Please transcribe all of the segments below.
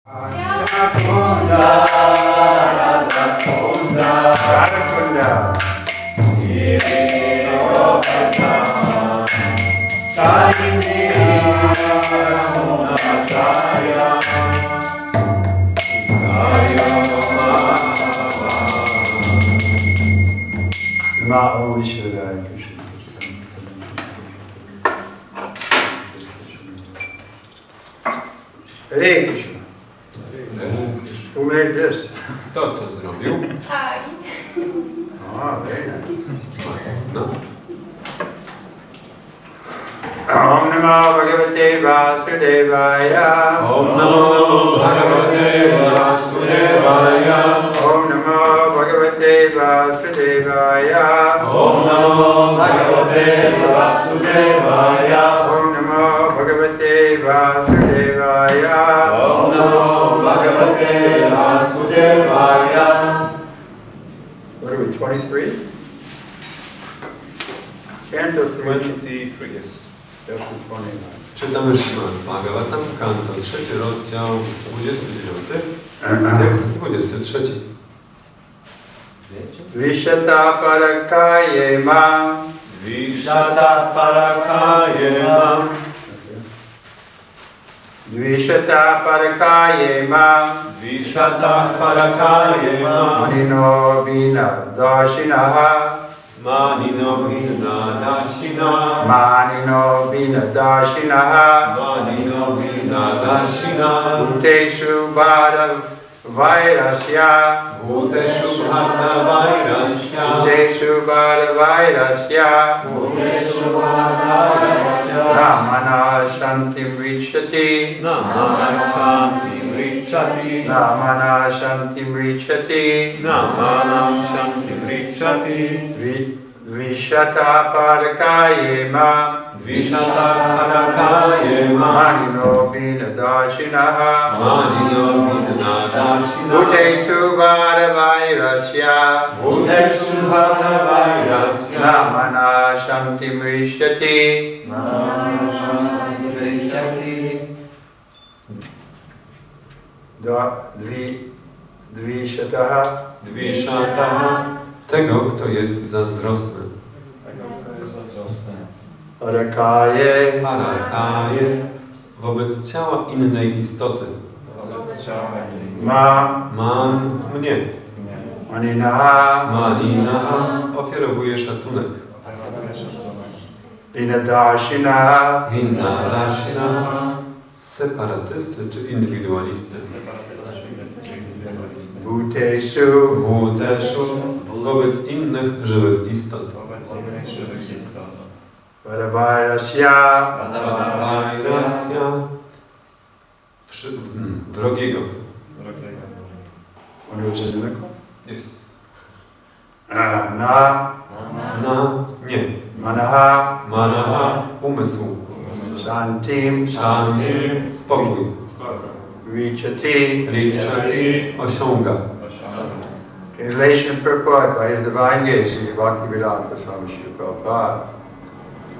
Hare Krishna. Who made this? Kto to zrobił? I. Oh, very nice. No. Om Namo Bhagavate Vasudevaya. Om Namo Bhagavate Vasudevaya. Om Namo Bhagavate Vasudevaya. Om Namo Bhagavate Vasudevaya. Om Namo Bhagavate Vasudevaya. Om Namo Bhagavate Vasudevaya. What are we, 23? Canto 3. 23 jest. Chapter 29. Czytamy Śrimad Bhagavatam, kanto 3, rozdział 29, tekst 23. Vishata Parakayema. Vishata Parakayema. Vishata Parakayema. Vishata Parakayema. Manino Vina Dashinaha. Manino Vina Dashina. Manino Vina Dashinaha. Manino Vina Dashina. Uteshu Bhara Vairasya. Bhuteshu Bhata Vairasya. Uteshu Bhara Vairasya. Bhuteshu Bhata Vairasya. Namana Shantim Richati. Namana Shantim Richati. Namana Shantim Richati. Namana Shantim Richati. Vishata Parakayema. Vishata Parakayema. Manino Vina Dashinaha. Manino Vina Dashina. Uteshu Bhara Vairasya. Bhuteshu Bhata Vairasya. Namana Shantim Richati. Dvishataha. Dvishataha. Tego, kto jest zazdrosny. Parakaye. Parakaye. Wobec ciała innej istoty. Mam mnie. Maninaha. Maninaha. Ofiarowuje szacunek. Vinadashinaha. Vinadashina. Separatysty czy indywidualisty. Bhuteshu. Bhuteshu. Wobec innych żywych istot. Paravairasya. Paravairasya. Wrogiego. Jest. Na. Nie. Manaha. Manaha. Umysł. Shantim. Shantim. Spokój. Richati. Richati. Osiąga. Translation purport by His Divine Grace, Sri Bhaktivedanta Swami Srila Prabhupada.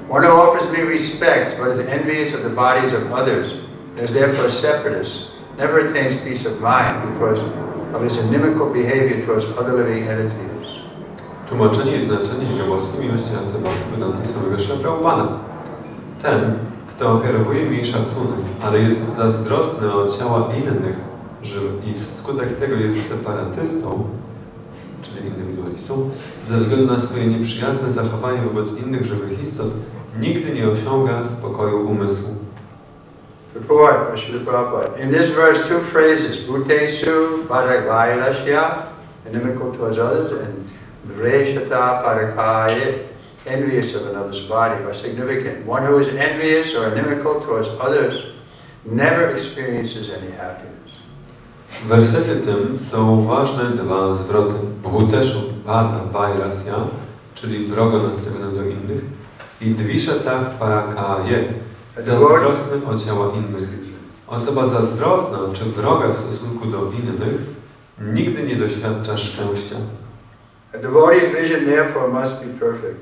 One who offers me respects but is envious of the bodies of others and is therefore a separatist never attains peace of mind because of his inimical behavior towards other living entities. Tłumaczenie i znaczenie jego własnej miłości na Bhaktivedanta samego Srila Prabhupada. Ten, kto ofiarowuje mi szacunek, ale jest zazdrosny o ciała innych i wskutek tego jest separatystą, czyli indywidualistą, ze względu na swoje nieprzyjazne zachowanie wobec innych żywych istot, nigdy nie osiąga spokoju umysłu. In this verse, two phrases, Bhuteshu Parakvairasya, inimical towards others, and Vreshata Parakaye, envious of another's body, are significant. One who is envious or inimical towards others never experiences any happiness. W wersecie tym są ważne dwa zwroty. Bhuteshu Bhata Vairasya, czyli wrogo nastawiony do innych, i Dvishatah Parakaye, zazdrosny o ciała innych. Osoba zazdrosna czy wroga w stosunku do innych nigdy nie doświadcza szczęścia. A devotee's vision therefore must be perfect.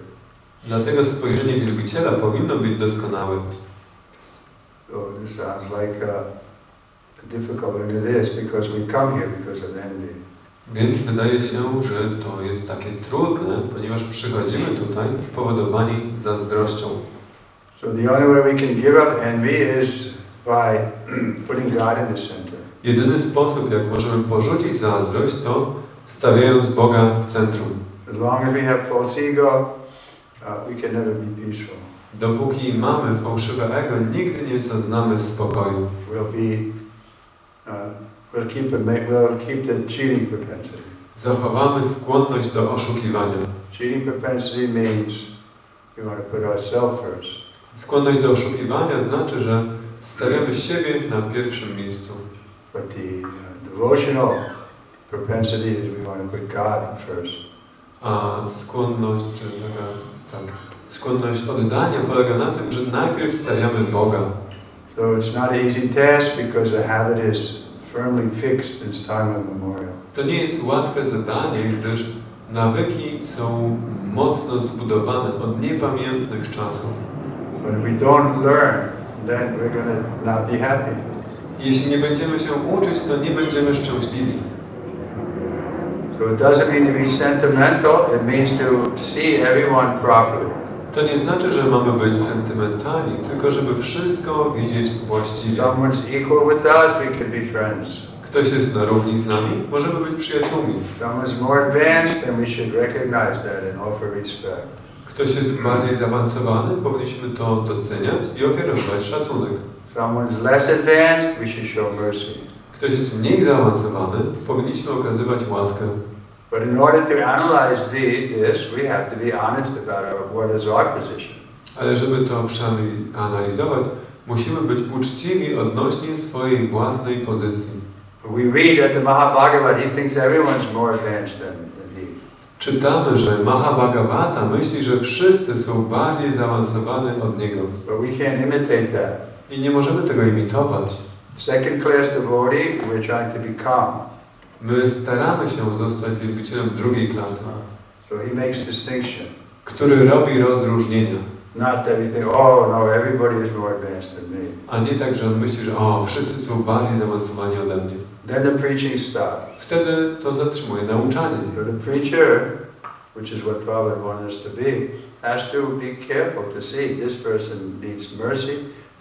Dlatego spojrzenie wielbiciela powinno być doskonałe. Oh, this sounds like difficult than it is because we come here because of envy. Więc wydaje się, że to jest takie trudne, ponieważ przychodzimy tutaj powodowani zazdrością. So the only way we can give up envy is by putting God in the center. Jedyny sposób, jak możemy porzucić zazdrość, to stawiając Boga w centrum. As long as we have false ego, we can never be peaceful. Dopóki mamy fałszywe ego, nigdy nie zaznamy spokoju. We'll keep the cheating propensity. Zachowamy skłonność do oszukiwania. Cheating propensity means we want to put ourselves first. Skłonność do oszukiwania znaczy, że stawiamy siebie na pierwszym miejscu. But the devotional propensity is we want to put God first. A skłonność, czyli skłonność oddania polega na tym, że najpierw stawiamy Boga. So it's not an easy task because the habit is firmly fixed since time immemorial. To nie jest łatwe zadanie, gdyż nawyki są mocno zbudowane od niepamiętnych czasów. But if we don't learn, then we're going to not be happy. Jeśli nie będziemy się uczyć, to nie będziemy szczęśliwi. So it doesn't mean to be sentimental, it means to see everyone properly. To nie znaczy, że mamy być sentymentalni, tylko żeby wszystko widzieć właściwie. Someone's equal with us, we can be friends. Ktoś jest na równi z nami, możemy być przyjaciółmi. Someone's more advanced, then we should recognize that and offer respect. Ktoś jest bardziej zaawansowany, powinniśmy to doceniać i ofiarować szacunek. Someone's less advanced, we should show mercy. Ktoś jest mniej zaawansowany, powinniśmy okazywać łaskę. But in order to analyze this, we have to be honest about what is our position. Ale żeby to przeanalizować, musimy być uczciwi odnośnie swojej własnej pozycji. We read that the Mahabhagavad, he thinks everyone's more advanced than he. Czytamy, że Mahabhagavata myśli, że wszyscy są bardziej zaawansowani od niego. But we can't imitate that. I nie możemy tego imitować. Second class devotee, we're trying to become. My staramy się zostać wielbicielem drugiej klasy. So he makes distinction. Który robi rozróżnienia. Not that we think, oh no, everybody is more advanced than me. A nie tak, że on myśli, że wszyscy są bardziej zaawansowani ode mnie. Then the preaching stops. Wtedy to zatrzymuje nauczanie. So the preacher, which is what Prabhupada wanted us to be, has to be careful to see this person needs mercy,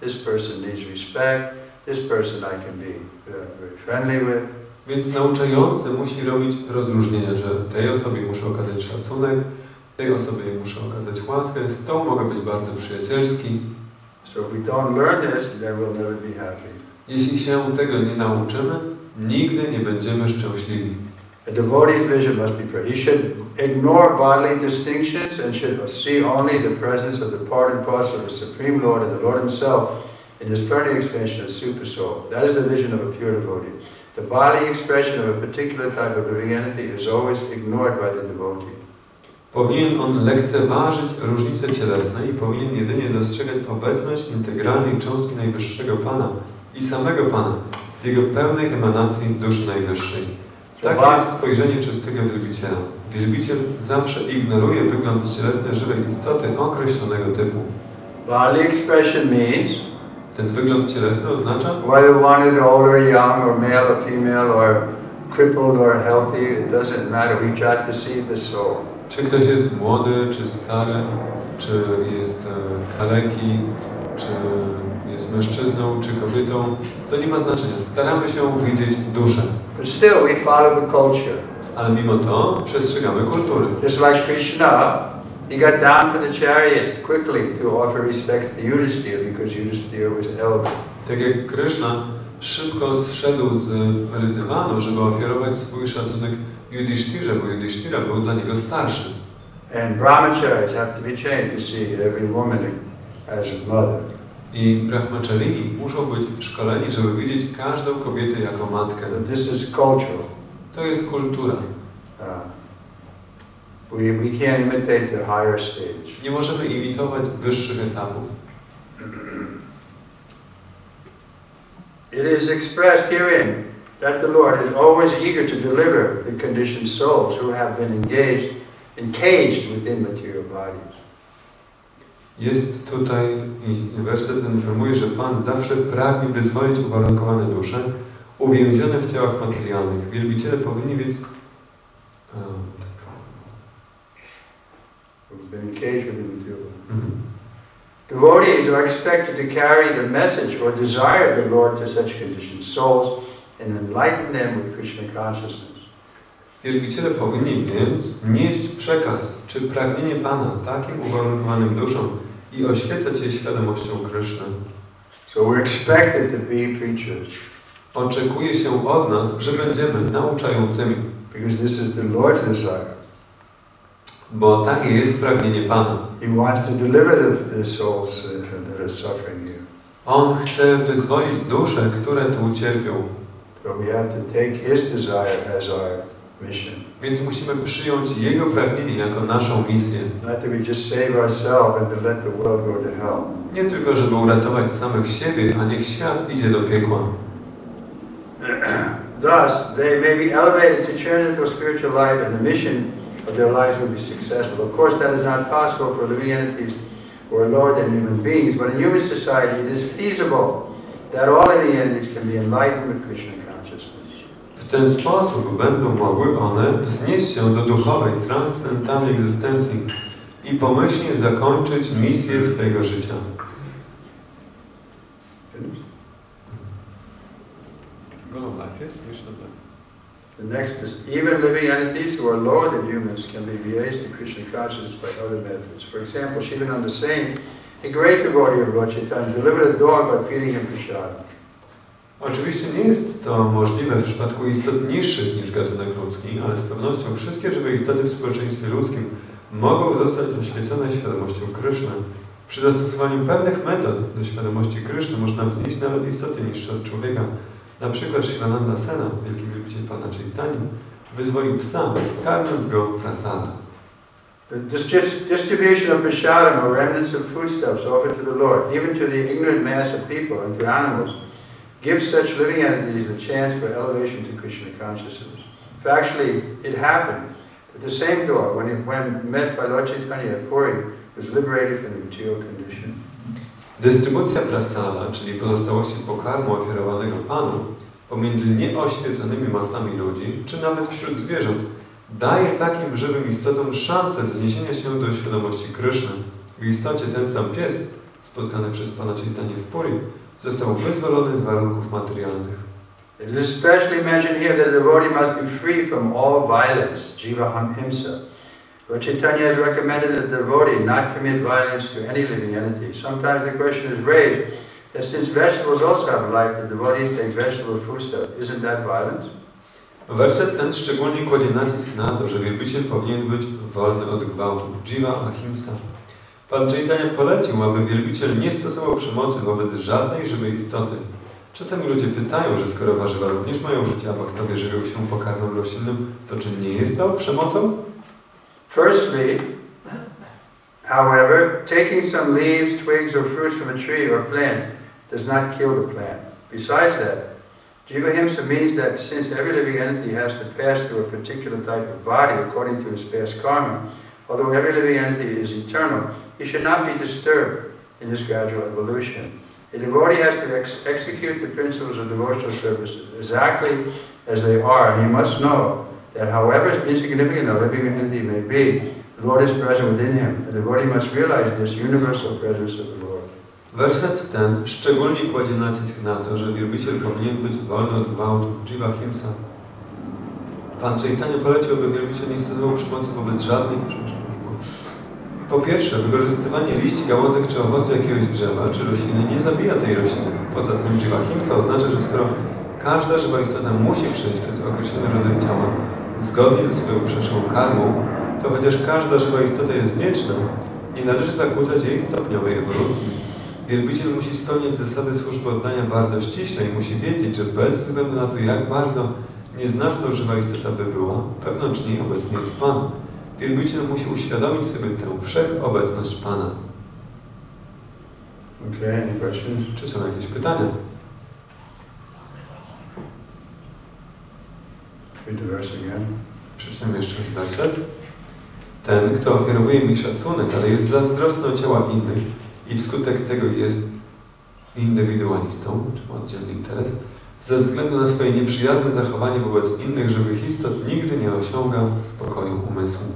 this person needs respect, this person I can be very friendly with. Więc nauczający musi robić rozróżnienia, że tej osobie muszę okazać szacunek, tej osobie muszę okazać łaskę, z tą mogę być bardzo przyjacielski. So if we don't learn this, then we'll never be happy. Jeśli się tego nie nauczymy, nigdy nie będziemy szczęśliwi. A devotee's vision must be prayer. He should ignore bodily distinctions and should see only the presence of the part and parcel of the Supreme Lord and the Lord Himself in His permanent expansion of Super Soul. That is the vision of a pure devotee. The bodily expression of a particular type of living entity is always ignored by the devotee. Powinien on lekceważyć różnice cielesne i powinien jedynie dostrzegać obecność integralnej cząstki Najwyższego Pana i samego Pana w jego pełnej emanacji duszy Najwyższej. Takie jest spojrzenie czystego wielbiciela. Wielbiciel zawsze ignoruje wygląd cielesny żywej istoty określonego typu. Bodily expression means ten wygląd cielesny oznacza whether one is old or young or male or female or crippled or healthy, it doesn't matter. We try to see the soul. Czy ktoś jest młody, czy stary, czy jest kaleki, czy jest mężczyzną, czy kobietą, to nie ma znaczenia. Staramy się widzieć duszę. But still we follow the culture. Ale mimo to przestrzegamy kultury. Just like Kryszna, he got down from the chariot quickly to offer respects to Yudhisthira because Yudhisthira was elder. Tak jak Kryszna szybko zszedł z rydwanu, żeby ofiarować swój szacunek Yudhishthirze, bo Yudhishthira był dla niego starszy. And brahmacharis have to be trained to see every woman as a mother. I brahmacharini muszą być szkoleni, żeby widzieć każdą kobietę jako matkę. But this is cultural. To jest kultura. We can't imitate the higher stage. Nie możemy imitować wyższych etapów. It is expressed herein that the Lord is always eager to deliver the conditioned souls who have been encaged within material bodies. Jest tutaj, werset ten informuje, że Pan zawsze pragnie wyzwolić uwarunkowane dusze, uwięzione w ciałach materialnych. Wielbiciele powinni więc... Devotees are expected to carry the message or desire of the Lord to such conditioned souls and enlighten them with Krishna consciousness. Wielbiciele powinni więc nieść przekaz czy pragnienie Pana takim uwarunkowanym duszom i oświecać je świadomością Kryszny. So we're expected to be preachers. Oczekuje się od nas, że będziemy nauczającymi. Because this is the Lord's desire. Bo takie jest pragnienie Pana. He wants to deliver the souls that are suffering here. On chce wyzwolić dusze, które tu cierpią. But we have to take His desire as our mission. Więc musimy przyjąć Jego pragnienie jako naszą misję. Not that we just save ourselves and to let the world go to hell. Nie tylko, żeby uratować samych siebie, a niech świat idzie do piekła. Thus, they may be elevated to turn into a spiritual life, and the mission of their lives will be successful. Of course, that is not possible for living entities who are lower than human beings, but in human society it is feasible that all living entities can be enlightened with Krishna consciousness. W ten sposób będą mogły one wznieść się do duchowej, transcendentalnej egzystencji i pomyślnie zakończyć misję swojego życia. The next is, even living entities who are lower than humans can be raised to Krishna consciousness by other methods. For example, Shivananda Sain, a great devotee of Lord Chaitanya, delivered a dog by feeding him prasad. Oczywiście nie jest to możliwe w przypadku istot niższych niż gatunek ludzki, ale z pewnością wszystkie żywe istoty w społeczeństwie ludzkim mogą zostać oświecone świadomością Kryszny. Przy zastosowaniu pewnych metod do świadomości Kryszny można wznieść nawet istoty niższe od człowieka. Na przykład Shivananda Sena, wielki wielbiciel Pana Chaitanya, wyzwolił psa, karmiąc go prasada. The distribution of prasadam or remnants of foodstuffs offered to the Lord, even to the ignorant mass of people and to animals, gives such living entities a chance for elevation to Krishna consciousness. Factually, it happened that the same dog, when met by Lord Chaitanya at Puri, was liberated from the material condition. Dystrybucja prasada, czyli pozostałości pokarmu ofiarowanego Panu, pomiędzy nieoświeconymi masami ludzi, czy nawet wśród zwierząt, daje takim żywym istotom szansę wzniesienia się do świadomości Kryszny. W istocie ten sam pies, spotkany przez Pana Chaitanya w Puri, został wyzwolony z warunków materialnych. It is especially mentioned here that a devotee must be free from all violence, jiva himsa. Lord Chaitanya has recommended that the devotee not commit violence to any living entity. Sometimes the question is raised that since vegetables also have life, the devotees take vegetable foodstuff. Isn't that violence? Werset ten szczególnie kładzie nacisk na to, że wielbiciel powinien być wolny od gwałtu, jiva ahimsa. Pan Chaitanya polecił, aby wielbiciel nie stosował przemocy wobec żadnej żywej istoty. Czasami ludzie pytają, że skoro warzywa również mają życie, a bakterie żywią się pokarmem roślinnym, to czy nie jest to przemocą? Firstly, however, taking some leaves, twigs or fruits from a tree or plant does not kill the plant. Besides that, Jivahimsa means that since every living entity has to pass through a particular type of body according to his past karma, although every living entity is eternal, he should not be disturbed in his gradual evolution. A devotee has to execute the principles of devotional service exactly as they are, and he must know that however insignificant a living entity may be, the Lord is present within him. The devotee must realize this universal presence of the Lord. Werset ten szczególnie kładzie nacisk na to, że wielbiciel powinien być wolny od gwałtu, jiva himsa. Pan Chaitanya polecił, aby wielbiciel nie stosował przemocy wobec żadnej. Po pierwsze, wykorzystywanie liści, gałązek czy owocu jakiegoś drzewa czy rośliny nie zabija tej rośliny. Poza tym jiva himsa oznacza, że skoro każda żywa istota musi przejść przez określony rodzaj ciała zgodnie ze swoją przeszłą karmą, to chociaż każda żywa istota jest wieczna, nie należy zakłócać jej stopniowej ewolucji. Wielbiciel musi spełniać zasady służby oddania bardzo ściśle i musi wiedzieć, że bez względu na to, jak bardzo nieznaczna żywa istota by była, wewnątrz niej obecny jest Pan. Wielbiciel musi uświadomić sobie tę wszechobecność Pana. Okay, any questions? Czy są jakieś pytania? Read the verse again. Przeczytam jeszcze werset. Ten, kto ofiarowuje mi szacunek, ale jest zazdrosny o ciała innych i wskutek tego jest indywidualistą, czy ma oddzielny interes, Ze względu na swoje nieprzyjazne zachowanie wobec innych żywych istot nigdy nie osiągam spokoju umysłu.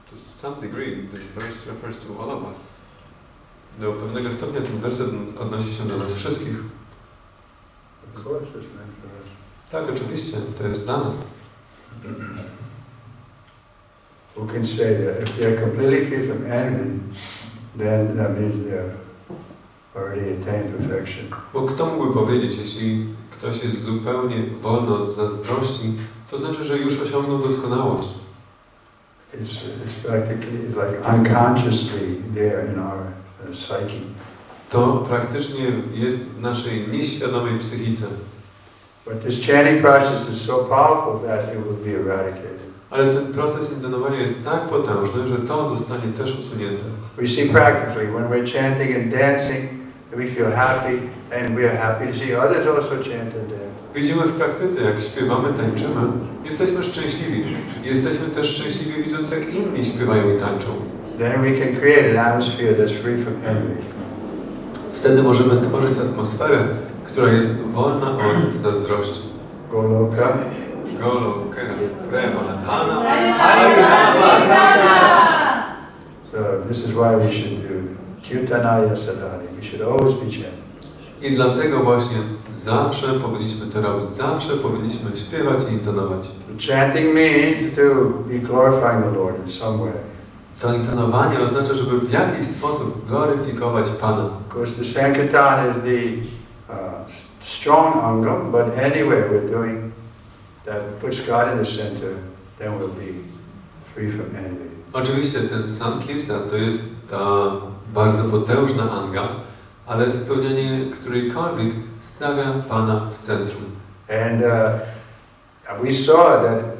To some degree this verse refers to all of us. Do pewnego stopnia ten werset odnosi się do nas wszystkich. Of course, it's meant for us. Tak, oczywiście, to jest dla nas. Who can say that if they're completely free from envy, then that means they're already attained perfection. Bo kto mógłby powiedzieć, jeśli ktoś jest zupełnie wolny od zazdrości, to znaczy, że już osiągnął doskonałość. It's practically, it's like unconsciously there in our psyche. To praktycznie jest w naszej nieświadomej psychice. But this chanting process is so powerful that it will be eradicated. Ale ten proces intonowania jest tak potężny, że to zostanie też usunięte. We see practically when we're chanting and dancing, we feel happy, and we are happy to see others also chant and dance. Widzimy w praktyce, jak śpiewamy, tańczymy, jesteśmy szczęśliwi. Jesteśmy też szczęśliwi, widząc, jak inni śpiewają i tańczą. Then we can create an atmosphere that's free from envy. Wtedy możemy tworzyć atmosferę, która jest wolna od zazdrości. Goloka. Goloka, Premanadhana. So this is why we should do kirtanaya sadhana. We should always be chanting. I dlatego właśnie zawsze powinniśmy to robić. Zawsze powinniśmy śpiewać i intonować. Chanting means to be glorifying the Lord in some way. To intonowanie oznacza, żeby w jakiś sposób gloryfikować Pana. Of course, the sankirtan is the strong angam, but anyway, we're doing that puts God in the center, then we'll be free from envy. Oczywiście ten sankirtan to jest ta bardzo potężna anga, ale spełnianie którejkolwiek stawia Pana w centrum. And we saw that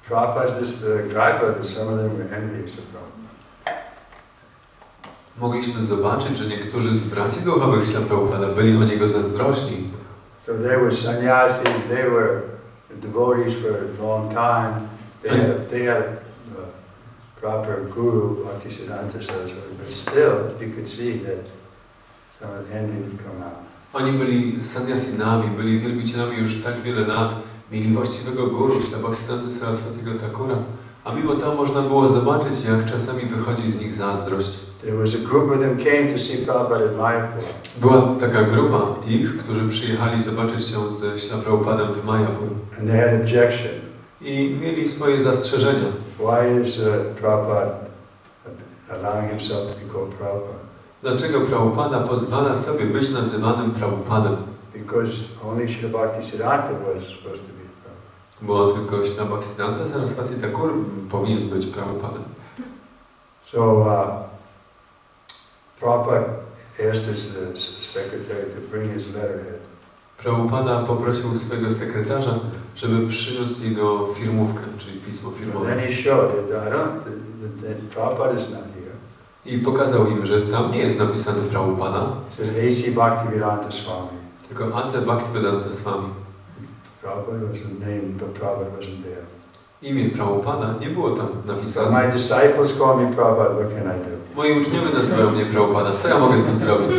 Prabhupada's godbrothers, some of them were envious of Prabhupada. Mogliśmy zobaczyć, że niektórzy z braci duchowych Śla Prabhupada byli o niego zazdrośni. So they were sannyasis, they were devotees for a long time. They had a proper guru, Bhaktisiddhanta Saraswati, but still you could see that some of the envy would come out. Oni byli sannyasinami, byli wielbicielami już tak wiele lat, mieli właściwego guru, Śla Bhaktisiddhanta Saraswatiego Thakura, a mimo to można było zobaczyć, jak czasami wychodzi z nich zazdrość. There was a group of them came to see Prabhupada in Mayapur. Była taka grupa ich, którzy przyjechali zobaczyć się ze Śla Prabhupadem w Mayapur. And they had objection. I mieli swoje zastrzeżenia. Why is Prabhupada allowing himself to be called Prabhupada? Dlaczego Prabhupada pozwala sobie być nazywanym Prabhupadem? Because only Śrila Bhaktisiddhanta was supposed to be Prabhupada. Bo tylko Śla Bhaktisiddhanta Saraswati Thakur powinien być Prabhupadem. So Prabhupada asked his secretary to bring his letterhead. Prabhupada poprosił swojego sekretarza, żeby przyniósł jego firmówkę, czyli pismo firmowe. Then he showed that Prabhupada is not here. I pokazał im, że tam nie jest napisane Prabhupada. It says A.C. Bhaktivedanta Swami. Tylko A.C. Bhaktivedanta Swami. Prabhupada was named, but Prabhupada wasn't there. Imię Prabhupada nie było tam So napisane. my disciples call me Prabhupada. What can I do? Moi uczniowie nazywają mnie Prabhupada. Co ja mogę z tym zrobić?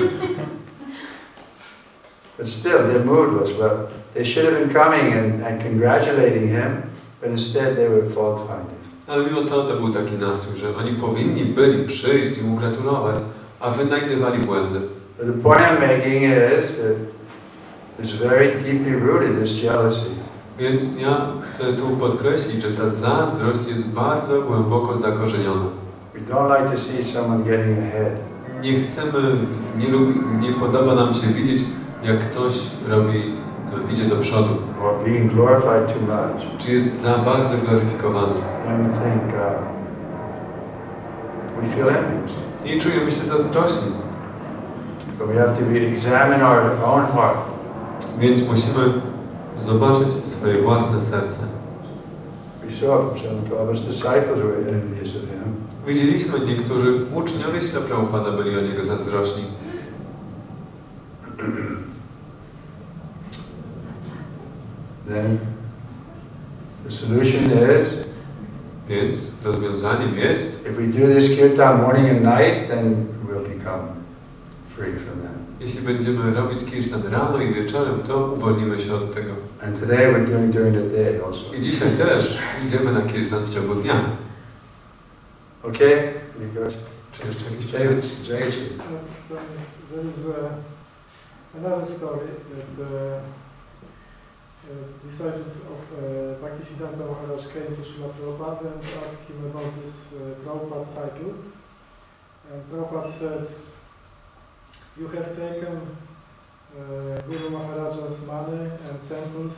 But still, their mood was, well, they should have been coming and congratulating him, but instead they were fault finding. Ale mimo to był taki nastrój, że oni powinni byli przyjść i mu gratulować, a wynajdywali błędy. But the point I'm making is that it's very deeply rooted, this jealousy. Więc ja chcę tu podkreślić, że ta zazdrość jest bardzo głęboko zakorzeniona. We don't like to see someone getting ahead. Nie chcemy, nie podoba nam się widzieć, jak ktoś idzie do przodu. Or being glorified too much. Czy jest za bardzo gloryfikowany. And we think we feel envious. I czujemy się zazdrośni. But we have to examine our own heart. Więc musimy zobaczyć swoje własne serce. We saw some of his disciples were envious of him. Widzieliśmy, niektórzy uczniowie Śla Prabhupada byli o niego zazdrośni. Then the solution is, Więc rozwiązaniem jest, if we do this kirtan morning and night, then we'll become free from that. Jeśli będziemy robić kirtan rano i wieczorem, to uwolnimy się od tego. And today we're doing during the day also. I dzisiaj też idziemy na kirtan w ciągu dnia. Okay? Czy jeszcze jakiś There is another story that disciples of Bhaktisiddhanta Maharaj came to Srila Prabhupada and asked him about this Prabhupada title. And Prabhupada said, "You have taken Guru Maharaja's money and temples,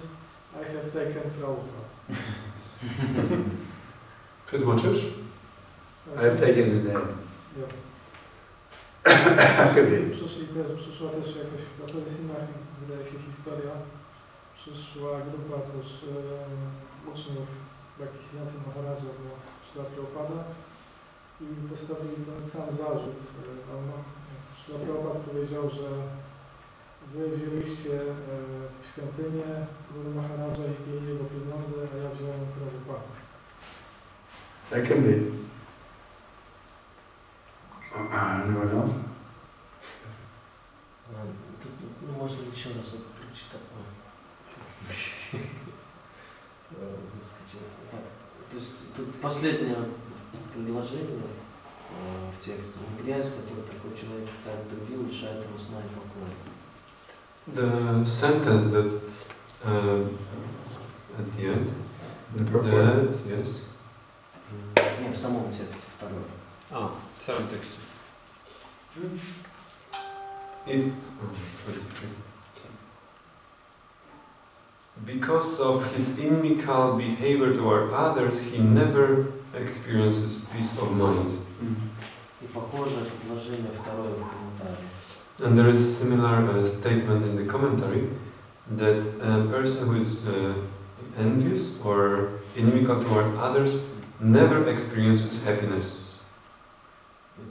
I have taken Prabhupada." Przetłumaczysz? I have taken the name. Yeah. Przyszła też jakaś, to jest inna, wydaje się, historia. Przyszła grupa też uczniów Bhaktisiddhanta Maharaja do Srila Prabhupada i postawili ten sam zarzut. Srila Prabhupada powiedział, że wy wzięliście świątynię Guru Maharaja i pili jego pieniądze, a ja wziąłem Prabhupada. That can be. Anyone else? Ну, можно еще раз прочитать. То есть тут последнее предложение в тексте. Грязь, которую такой человек так любил, лишает его сна и покоя. The sentence that at the end, that, yes. Не, в самом тексте, второй. В самом тексте. Because of his inimical behavior toward others, he never experiences peace of mind. И похожее предложение второе в комментарии. And there is similar statement in the commentary that a person who is envious or inimical toward others never experiences happiness.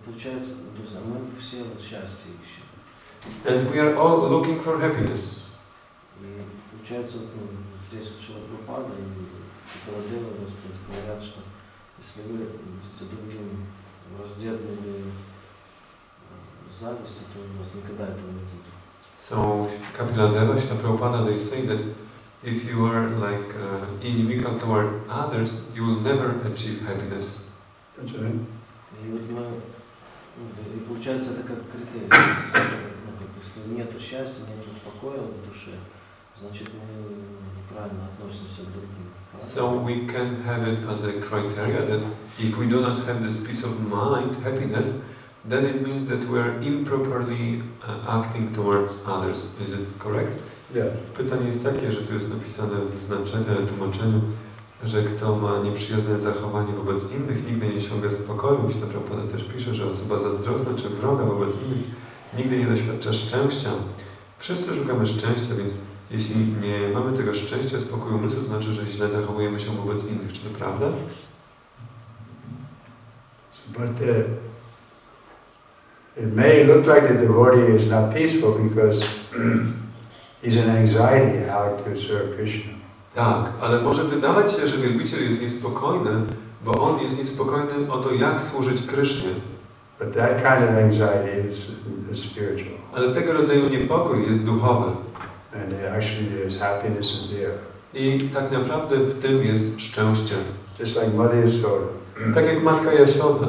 Получается, друзья, мы все вот счастье ищем. And we are all looking for happiness. И получается, здесь вот Шрила Прабхупада и Шукаладева Господь говорят, что если вы будете другим враждебны или завистью, то у вас никогда этого не будет. So, Kapiladeva, Srila Prabhupada, they say that if you are like inimical toward others, you will never achieve happiness. That's right. И вот мы, и получается это как критерий. Если нету счастья, нету покоя в душе, значит мы неправильно относимся к другим. So we can have it as a criteria that if we do not have this peace of mind, happiness, then it means that we are improperly acting towards others. Is it correct? Yeah. Pytanie jest takie, że tu jest napisane w znaczeniu, tłumaczeniu, że kto ma nieprzyjazne zachowanie wobec innych, nigdy nie osiąga spokoju. Myślę, Prabhupada też pisze, że osoba zazdrosna czy wroga wobec innych nigdy nie doświadcza szczęścia. Wszyscy szukamy szczęścia, więc jeśli nie mamy tego szczęścia, spokoju umysłu, to znaczy, że źle zachowujemy się wobec innych. Czy to prawda? But it may look like the devotee is not peaceful because he's in anxiety how to serve Krishna. Tak, ale może wydawać się, że wielbiciel jest niespokojny, bo on jest niespokojny o to, jak służyć Krysznie. But that kind of anxiety is spiritual. Ale tego rodzaju niepokój jest duchowy. And actually there's happiness in there. I tak naprawdę w tym jest szczęście. Just like Mother Yashoda. Tak jak Matka Jashoda.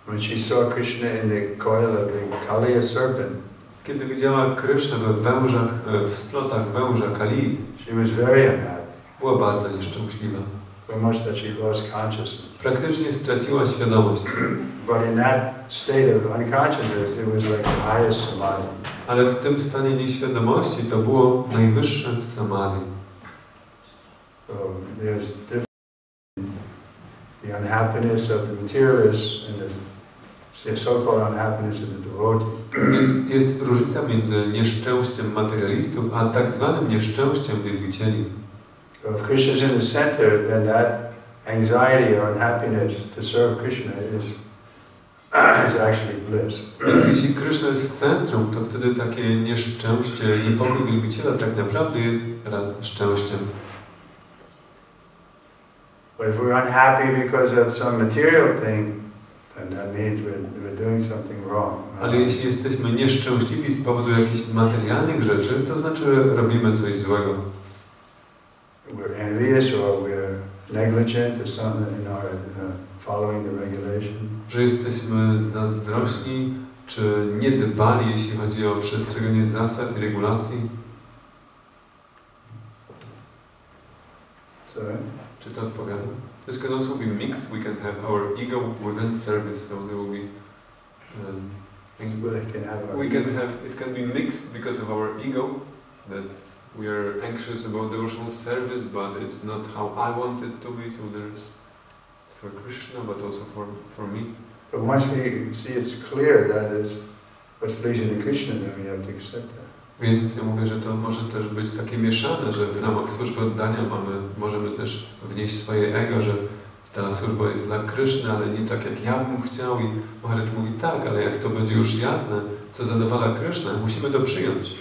When she saw Krishna in the coil of the Kaliya serpent. Kiedy widziała Kryszna we wężach, w splotach węża Kali. She was very unhappy. Była bardzo nieszczęśliwa. So much that she lost consciousness. Praktycznie straciła świadomość. But in that state of unconsciousness, it was like the highest samadhi. Ale w tym stanie nieświadomości to było najwyższe samadhi. So there's difference in the unhappiness of the materialist and the so-called unhappiness of the devotee. Więc jest różnica między nieszczęściem materialistów, a tak zwanym nieszczęściem wielbicieli. So if Krishna is in the center, then that anxiety or unhappiness to serve Krishna is actually bliss. Więc jeśli Kryszna jest w centrum, to wtedy takie nieszczęście, niepokój wielbiciela tak naprawdę jest szczęściem. But if we're unhappy because of some material thing, And that means we're doing something wrong. Ale jeśli jesteśmy nieszczęśliwi z powodu jakichś materialnych rzeczy, to znaczy, że robimy coś złego. We're envious or we're negligent or something in our following the regulation. Że jesteśmy zazdrośni, czy niedbali, jeśli chodzi o przestrzeganie zasad i regulacji. Sorry? Czy to odpowiada? This can also be mixed. We can have our ego within service, so there will be. It can be mixed because of our ego, that we are anxious about devotional service, but it's not how I want it to be. So there's for Krishna, but also for me. But once we see it's clear that is what's pleasing to Krishna, then we have to accept that. Więc ja mówię, że to może też być takie mieszane, że w ramach służby oddania możemy też wnieść swoje ego, że ta służba jest dla Kryszny, ale nie tak jak ja bym chciał. I Maharaj mówi tak, ale jak to będzie już jasne, co zadowala Krysznę, musimy to przyjąć.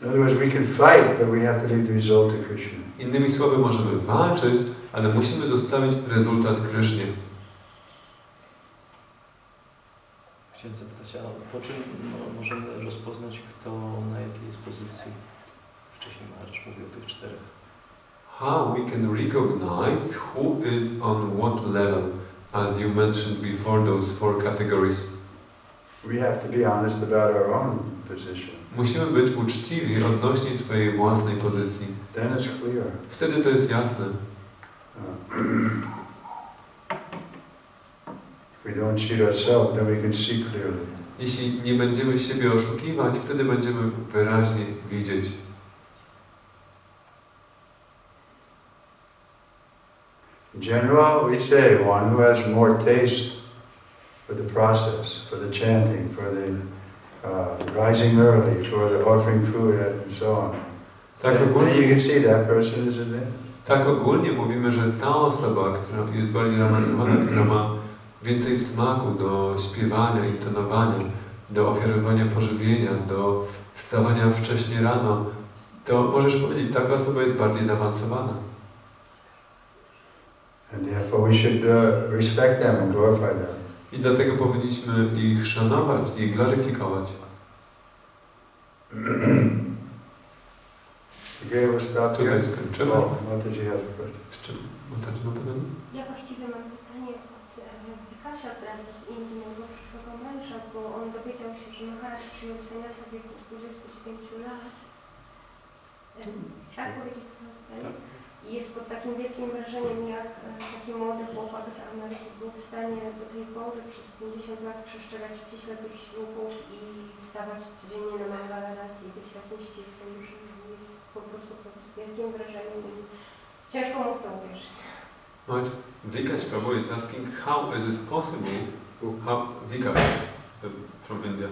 In other words, we can fight, but we have to leave the result to Krishna. Innymi słowy, możemy walczyć, ale musimy zostawić rezultat Krysznie. Chciałem zapytać, a po czym możemy rozpoznać, kto na jakiej jest pozycji? Wcześniej Maharaj mówił o tych 4. How we can recognize who is on what level, as you mentioned before, those 4 categories. We have to be honest about our own position. Musimy być uczciwi odnośnie swojej własnej pozycji. Then it's clear. Wtedy to jest jasne. If we don't cheat ourselves, then we can see clearly. Jeśli nie będziemy siebie oszukiwać, wtedy będziemy wyraźnie widzieć. In general, we say one who has more taste for the process, for the chanting, for the rising early, for the offering food, and so on. Tak Then ogólnie, you can see that person is in it. tak ogólnie mówimy, że ta osoba, która jest bardziej zaawansowana, która ma więcej smaku do śpiewania, intonowania, do ofiarowania pożywienia, do wstawania wcześnie rano, to możesz powiedzieć, taka osoba jest bardziej zaawansowana. And therefore we should respect them and glorify them. I dlatego powinniśmy ich szanować i gloryfikować. Okay, we'll stop Tutaj here. skończymy. Mataji has a question. Jeszcze Mataji ma pytanie? Ja właściwie mam pytanie od Wikasia, z innego przyszłego męża, bo on dowiedział się, że Maharaj przyjął seniasa w wieku 29 lat. Tak powiedzieć co? I jest pod takim wielkim wrażeniem, jak taki młody chłopak z Ameryki był w stanie do tej pory przez 50 lat przestrzegać ściśle tych ślubów i wstawać codziennie na Mangalarati i być takim ścisłym, że jest po prostu pod wielkim wrażeniem i ciężko mu w to uwierzyć. Vikash Prabhu is asking, how is it possible, Vikash from India,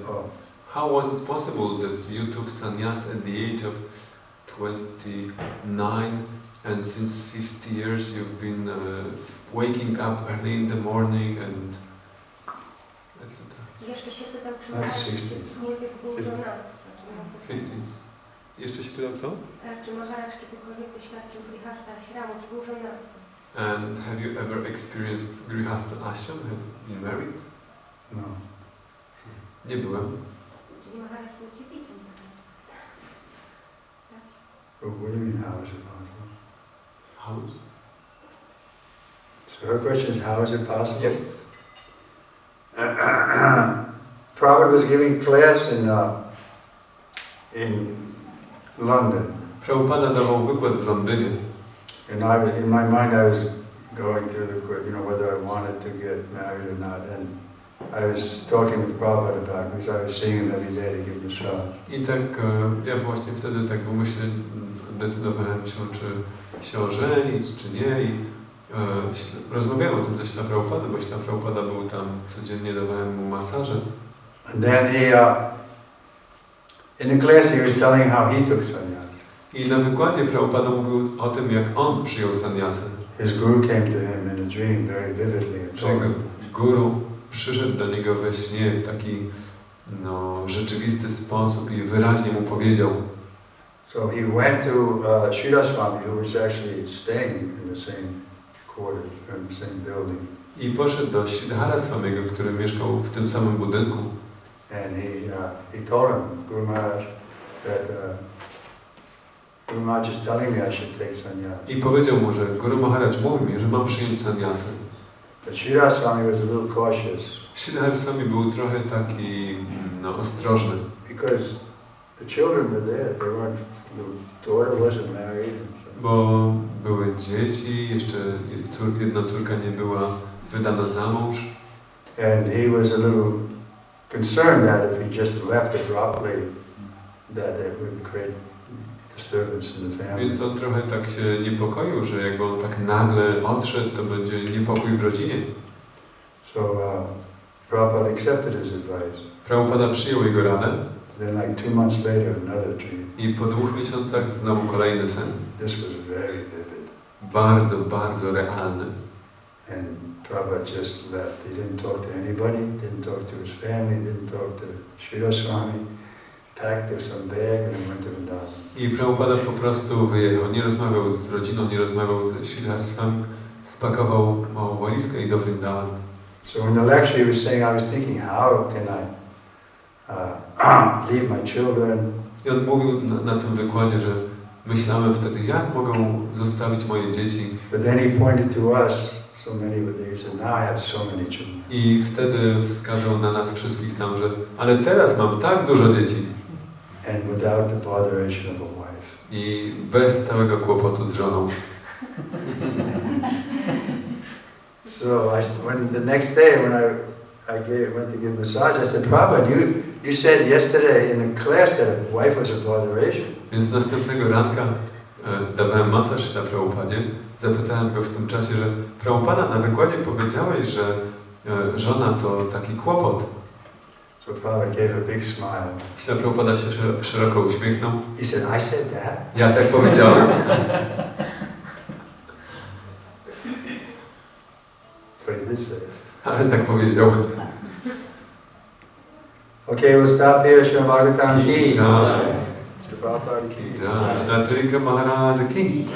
how was it possible that you took sannyas at the age of 29 and since 50 years you've been waking up early in the morning and etc. Jeszcze się pytał, czy Maharaj był żonaty. 50s. Jeszcze się pytał co? Czy Maharaj kiedykolwiek doświadczył grihasta ashramu, czy był żonaty? And have you ever experienced grihasta ashram? Have you been married? No. Nie byłem. Czyli Maharaj był dziewicą. What do you mean, how is it possible? How is it? So her question is, how is it possible? Yes. Prabhupada was giving class in London. Prabhupada dawał wykład w Londynie. And in my mind I was going through whether I wanted to get married or not. And I was talking with Prabhupada about it because I was seeing him every day to give him a shot. I tak ja właśnie wtedy tak w umyśle decydowałem się, czy się ożenić, czy nie. I rozmawiałem o tym ze Śla Prabhupada, bo Śla Prabhupada był tam, codziennie dawałem mu masaże. And then in the class he was telling how he took sannyas. I na wykładzie Prabhupada mówił o tym, jak on przyjął sannyasę. His guru came to him in a dream very vividly and told him. Guru przyszedł do niego we śnie w taki rzeczywisty sposób i wyraźnie mu powiedział. So he went to Sridhar Swami, who was actually staying in the same quarters, in the same building. I poszedł do Hare Swamiego, który mieszkał w tym samym budynku. And he told him, Guru Maharaj, that Guru Maharaj is telling me I should take sannyas. I powiedział mu, że Guru Maharaj mówi mi, że mam przyjąć sannyasy. But Hare Swami was a little cautious. Hare Swami był trochę taki ostrożny. Because the children were there, they weren't, the daughter wasn't married. Bo były dzieci, jeszcze jedna córka nie była wydana za mąż. And he was a little concerned that if he just left abruptly, that it would create disturbance in the family. Więc on trochę tak się niepokoił, że jakby on tak nagle odszedł, to będzie niepokój w rodzinie. So Prabhupada accepted his advice. Prabhupada przyjął jego radę. Then like 2 months later, another dream. I po 2 miesiącach znowu kolejny sen. This was very vivid. Bardzo, bardzo realny. And Prabhupada just left. He didn't talk to anybody, didn't talk to his family, didn't talk to Srila Swami, packed up some bag and went to Vrindavan. I Prabhupada po prostu wyjechał. Nie rozmawiał z rodziną, nie rozmawiał ze Srila Swami. Spakował małą walizkę i do Vrindavan. So in the lecture he was saying, I was thinking, how can I leave my children? I on mówił na tym wykładzie, że myślałem wtedy, jak mogą zostawić moje dzieci. But then he pointed to us. So many were there. He said, now I have so many children. I wtedy wskazał na nas wszystkich tam, że ale teraz mam tak dużo dzieci. And without the botheration of a wife. I bez całego kłopotu z żoną. So when the next day when I went to give massage, I said, Prabhupada, you said yesterday in the class that a wife was a botheration. Więc następnego ranka dawałem masaż na Prabhupadzie. Zapytałem go w tym czasie, że Prabhupada, na wykładzie powiedziałeś, że żona to taki kłopot. So Prabhupada gave a big smile. Śla Prabhupada się szeroko uśmiechnął. He said, I said that? Ja tak powiedziałem? But he did say it. Ale tak powiedział. Okay, we'll stop here. Srimad Bhagavatam ki. Jai. Sri Prabhupada ki. Jai. Trivikrama Swami ki.